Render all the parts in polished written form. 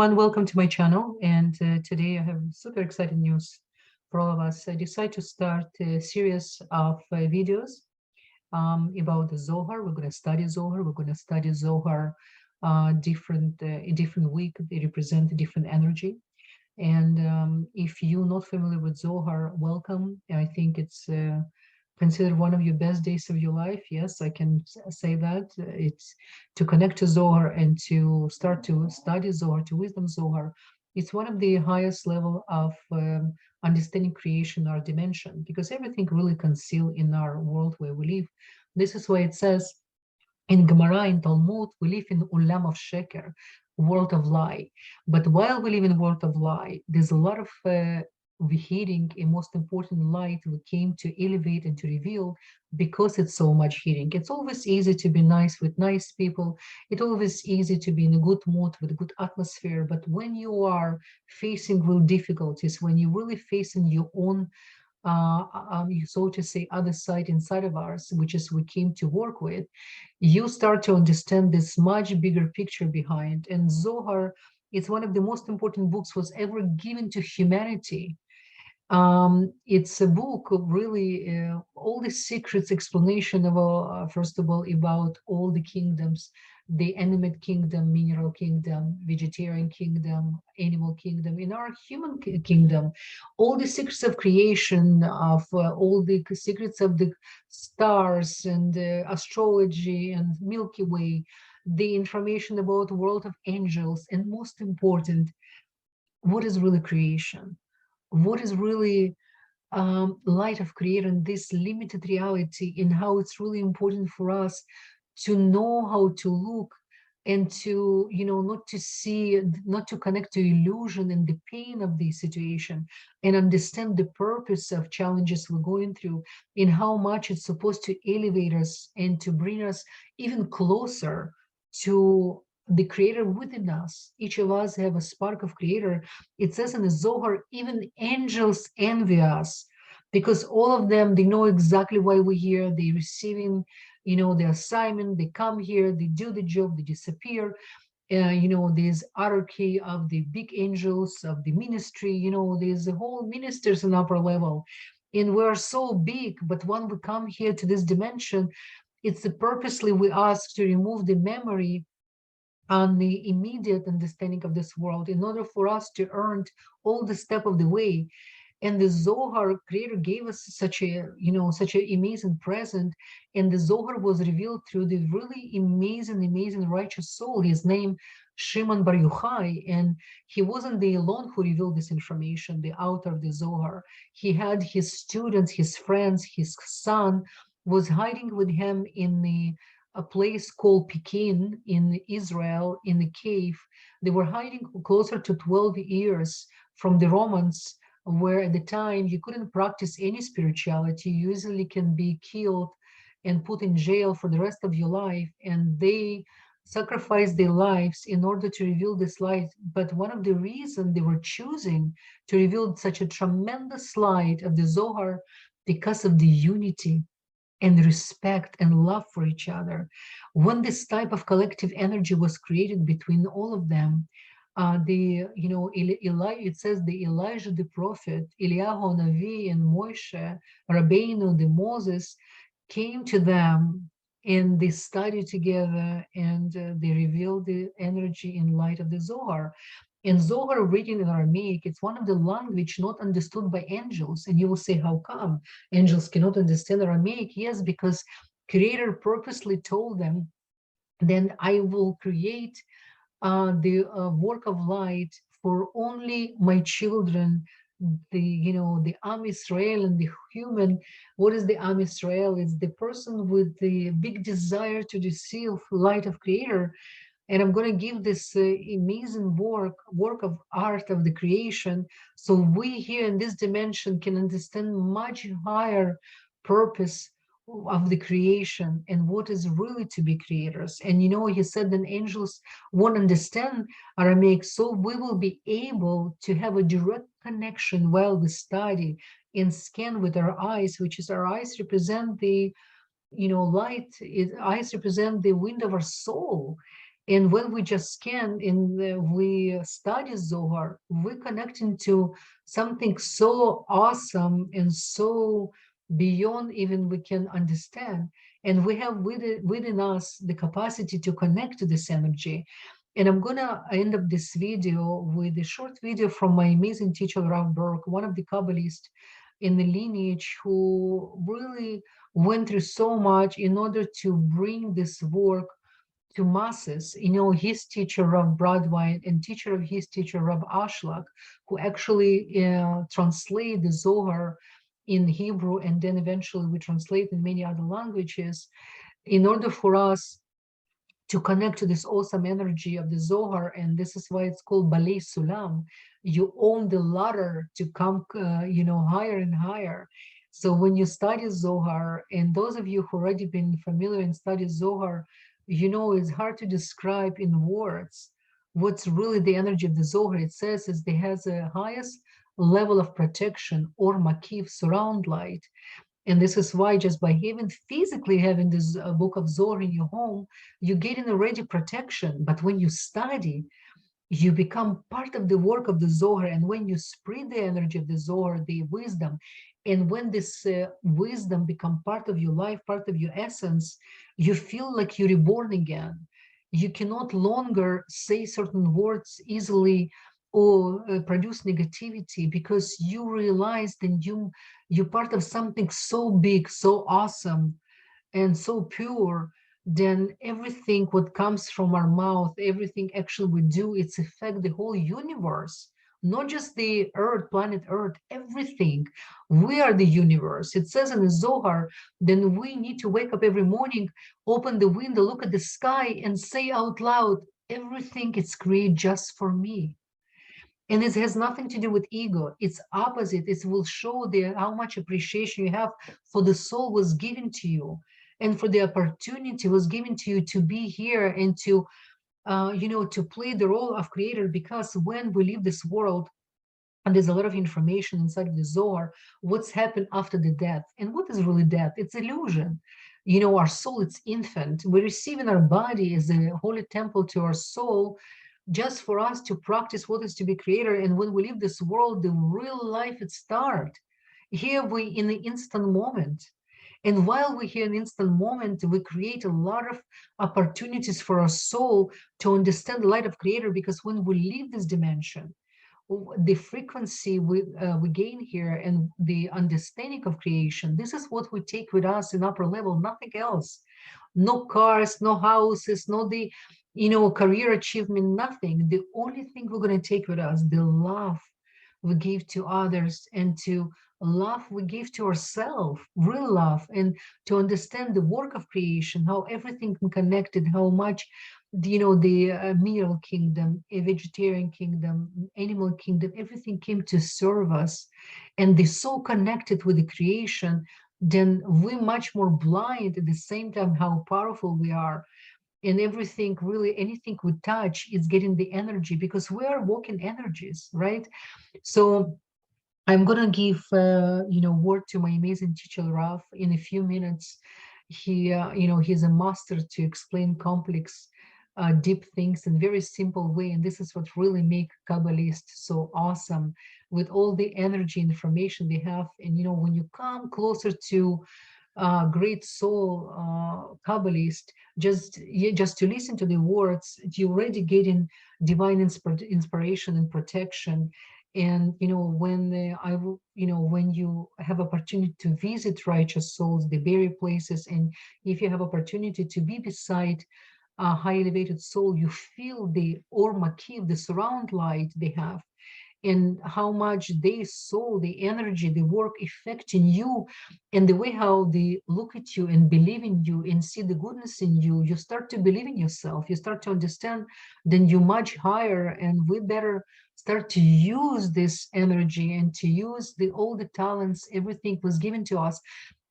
everyone, welcome to my channel. And today I have super exciting news for all of us. I decided to start a series of videos about the Zohar. We're going to study Zohar. We're going to study Zohar in different week. They represent a different energy. And if you're not familiar with Zohar, welcome. I think it's considered one of your best days of your life. Yes, I can say that. It's to connect to Zohar and to start to study Zohar, to wisdom Zohar. It's one of the highest level of understanding creation or dimension, because everything really concealed in our world where we live. This is why it says in Gemara, in Talmud, we live in Ulam of Sheker, world of lie. But while we live in world of lie, there's a lot of hearing, a most important light we came to elevate and to reveal, because it's so much hearing. It's always easy to be nice with nice people. It's always easy to be in a good mood with a good atmosphere. But when you are facing real difficulties, when you're really facing your own so to say, other side inside of ours, which is we came to work with, you start to understand this much bigger picture behind. And Zohar, it's one of the most important books was ever given to humanity. It's a book of really all the secrets, explanation of first of all about all the kingdoms, the animate kingdom, mineral kingdom, vegetarian kingdom, animal kingdom, in our human kingdom, all the secrets of creation, of all the secrets of the stars and astrology and Milky Way, the information about the world of angels, and most important, what is really creation? What is really light of creator in this limited reality, and how it's really important for us to know how to look and to, not to see, not to connect to illusion and the pain of the situation, and understand the purpose of challenges we're going through, and how much it's supposed to elevate us and to bring us even closer to the creator within us. Each of us have a spark of creator. It says in the Zohar, even angels envy us, because all of them, they know exactly why we're here. They're receiving, the assignment. They come here, they do the job, they disappear. There's hierarchy of the big angels of the ministry. There's the whole ministers in upper level, and we're so big. But when we come here to this dimension, it's purposely we ask to remove the memory on the immediate understanding of this world, in order for us to earn all the step of the way. And the Zohar creator gave us such an amazing present. And the Zohar was revealed through the really amazing righteous soul. His name Shimon Bar Yochai, and he wasn't the alone who revealed this information, the author of the Zohar. He had his students, his friends, his son was hiding with him in a place called Pekin in Israel, in the cave. They were hiding closer to 12 years from the Romans, where at the time you couldn't practice any spirituality. You usually can be killed and put in jail for the rest of your life. And they sacrificed their lives in order to reveal this light. But one of the reasons they were choosing to reveal such a tremendous light of the Zohar, because of the unity and respect and love for each other. When this type of collective energy was created between all of them, it says the Elijah the prophet, Eliyahu Navi, and Moshe Rabbeinu the Moses came to them, and they studied together, and they revealed the energy in light of the Zohar. And Zohar, written in Aramaic, it's one of the language not understood by angels. And you will say, how come angels cannot understand Aramaic? Yes, because Creator purposely told them, then I will create the work of light for only my children, the Am Israel. And the human, what is the Am Israel? It's the person with the big desire to receive light of Creator. And I'm going to give this amazing work of art of the creation, so we here in this dimension can understand much higher purpose of the creation and what is really to be creators. And he said that angels won't understand Aramaic, so we will be able to have a direct connection while we study and scan with our eyes, which is our eyes represent the light. Eyes represent the wind of our soul. And when we just scan and we study Zohar, we connect into something so awesome and so beyond even we can understand. And we have within us the capacity to connect to this energy. And I'm gonna end up this video with a short video from my amazing teacher, Rav Burke, one of the Kabbalists in the lineage who really went through so much in order to bring this work to masses. You know, his teacher, Rav Bradwine, and teacher of his teacher, Rav Ashlag, who actually translate the Zohar in Hebrew, and then eventually we translate in many other languages in order for us to connect to this awesome energy of the Zohar. And this is why it's called Balei Sulam. You own the ladder to come, higher and higher. So when you study Zohar, and those of you who already been familiar and study Zohar, you know it's hard to describe in words what's really the energy of the Zohar. It says is it has a highest level of protection or makif, surround light. And this is why just by even physically having this book of Zohar in your home, you get in already protection. But when you study, you become part of the work of the Zohar. And when you spread the energy of the Zohar, the wisdom, and when this wisdom become part of your life, part of your essence, you feel like you're reborn again. You cannot longer say certain words easily or produce negativity, because you realize that you're part of something so big, so awesome, and so pure. Then everything what comes from our mouth, everything actually we do, it's affect the whole universe, not just the earth, planet earth, everything. We are the universe. It says in the Zohar, then we need to wake up every morning, open the window, look at the sky, and say out loud, everything is created just for me. And it has nothing to do with ego. It's opposite. It will show how much appreciation you have for the soul was given to you, and for the opportunity was given to you to be here and to, to play the role of creator. Because when we leave this world, and there's a lot of information inside of the Zohar, what's happened after the death, and what is really death? It's illusion. You know, our soul, it's infant. We receive in our body as a holy temple to our soul, just for us to practice what is to be creator. And when we leave this world, the real life it start. Here we in the instant moment. And while we're here in instant moment, we create a lot of opportunities for our soul to understand the light of creator. Because when we leave this dimension, the frequency we gain here and the understanding of creation, this is what we take with us in upper level, nothing else. No cars, no houses, no the career achievement, nothing. The only thing we're going to take with us, the love we give to others, and to love we give to ourselves, real love, and to understand the work of creation, how everything connected, how much the mineral kingdom, a vegetarian kingdom, animal kingdom, everything came to serve us, and they're so connected with the creation. Then we're much more blind at the same time how powerful we are. And everything, really anything we touch is getting the energy, because we are walking energies, right? So I'm gonna give word to my amazing teacher Raf in a few minutes. He's a master to explain complex, deep things in very simple way, and this is what really make Kabbalists so awesome, with all the energy information they have. And when you come closer to great soul Kabbalist, just to listen to the words, you already getting divine inspiration and protection. And when you have opportunity to visit righteous souls, the buried places, and if you have opportunity to be beside a high elevated soul, you feel the or makiv, the surround light they have, and how much they saw the energy, the work affecting you, and the way how they look at you and believe in you and see the goodness in you. You start to believe in yourself. You start to understand then you're much higher, and we better start to use this energy and to use all the talents, everything was given to us.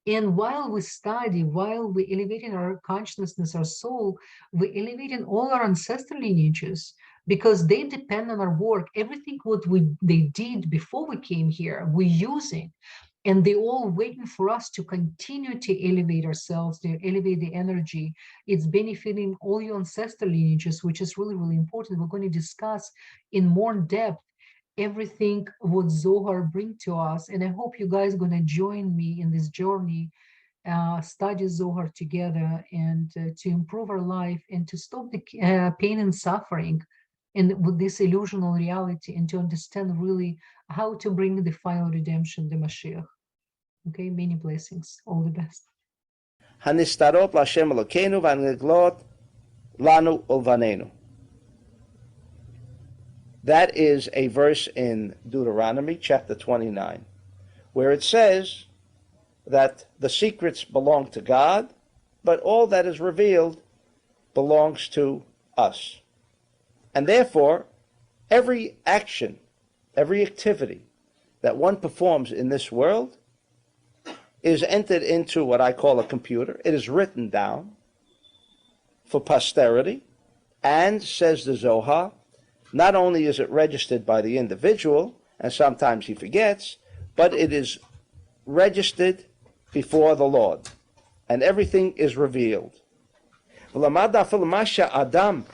And while we study, while we elevating our consciousness, our soul, we elevating all our ancestral lineages, because they depend on our work. Everything what they did before we came here, we're using. and they all waiting for us to continue to elevate ourselves, to elevate the energy. It's benefiting all your ancestral lineages, which is really, really important. We're going to discuss in more depth everything what Zohar bring to us. And I hope you guys are going to join me in this journey, study Zohar together, and to improve our life and to stop the pain and suffering and with this illusional reality, and to understand really how to bring the final redemption, the Mashiach. Okay, many blessings. All the best. הנסתרות להשם אלוקינו והנגלות לנו ולבנינו. That is a verse in Deuteronomy chapter 29, where it says that the secrets belong to God, but all that is revealed belongs to us. And therefore, every action, every activity that one performs in this world is entered into what I call a computer. It is written down for posterity, and, says the Zohar, not only is it registered by the individual, and sometimes he forgets, but it is registered before the Lord, and everything is revealed. Adam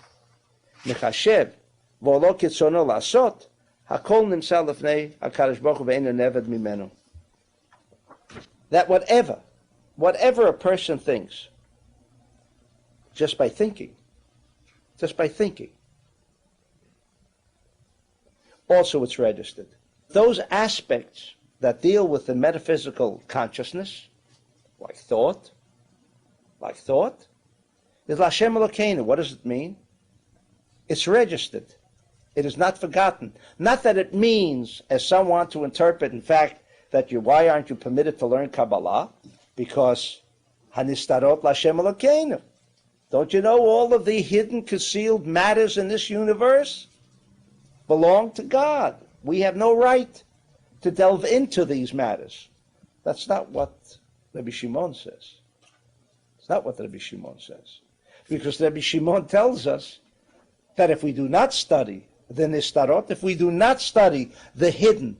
מחשב ועולו כרצונו לעשות, הכל נמצא לפני הקדוש ברוך הוא ואינו נבד ממנו. That whatever a person thinks, just by thinking, also it's registered. Those aspects that deal with the metaphysical consciousness, like thought, is Lashem Elokeinu. What does it mean? It's registered. It is not forgotten. Not that it means, as some want to interpret, in fact, that why aren't you permitted to learn Kabbalah? Because Hanistarot Lashem Elokeinu. Don't you know all of the hidden, concealed matters in this universe belong to God? We have no right to delve into these matters. That's not what Rabbi Shimon says. It's not what Rabbi Shimon says. Because Rabbi Shimon tells us that if we do not study the Nistarot, if we do not study the hidden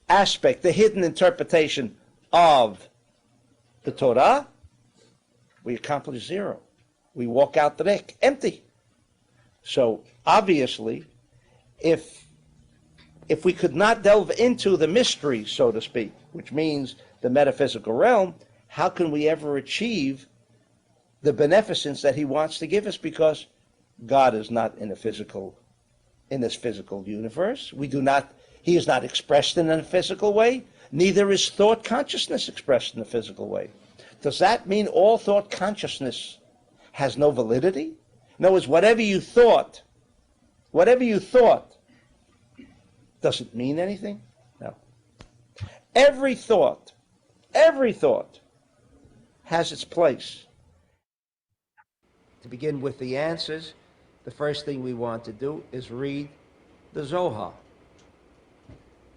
aspect, the hidden interpretation of the Torah, we accomplish zero. We walk out the deck empty. So obviously, if we could not delve into the mystery, so to speak, which means the metaphysical realm, how can we ever achieve the beneficence that he wants to give us? Because God is not in this physical universe. He is not expressed in a physical way. Neither is thought consciousness expressed in a physical way. Does that mean all thought consciousness has no validity? In other words, whatever you thought, does it mean anything? No. Every thought has its place. To begin with the answers, the first thing we want to do is read the Zohar.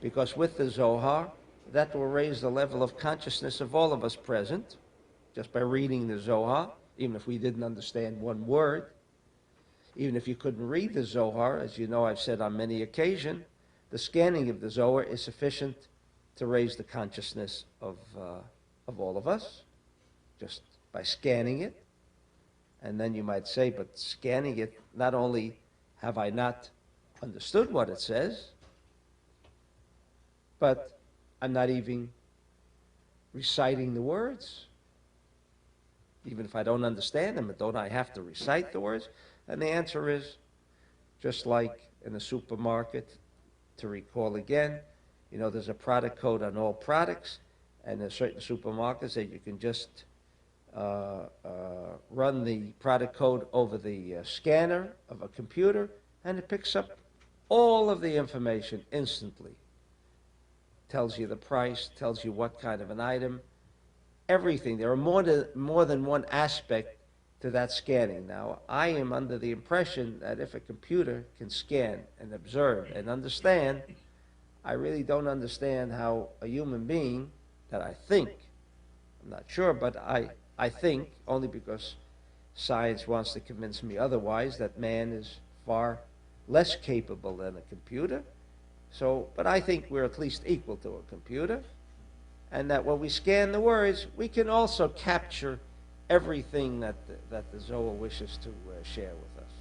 Because with the Zohar, that will raise the level of consciousness of all of us present, just by reading the Zohar, even if we didn't understand one word. Even if you couldn't read the Zohar, as you know I've said on many occasions, the scanning of the Zohar is sufficient to raise the consciousness of all of us, just by scanning it. And then you might say, but scanning it, not only have I not understood what it says, but I'm not even reciting the words. Even if I don't understand them, don't I have to recite the words? And the answer is, just like in the supermarket, to recall again, there's a product code on all products, and there's certain supermarkets that you can just run the product code over the scanner of a computer, and it picks up all of the information instantly. Tells you the price, tells you what kind of an item, everything. There are more than one aspect to that scanning. Now, I am under the impression that if a computer can scan and observe and understand, I really don't understand how a human being that I think, I'm not sure, but I think, only because science wants to convince me otherwise, that man is far less capable than a computer. But I think we're at least equal to a computer. and that when we scan the words, we can also capture everything that the Zohar wishes to share with us.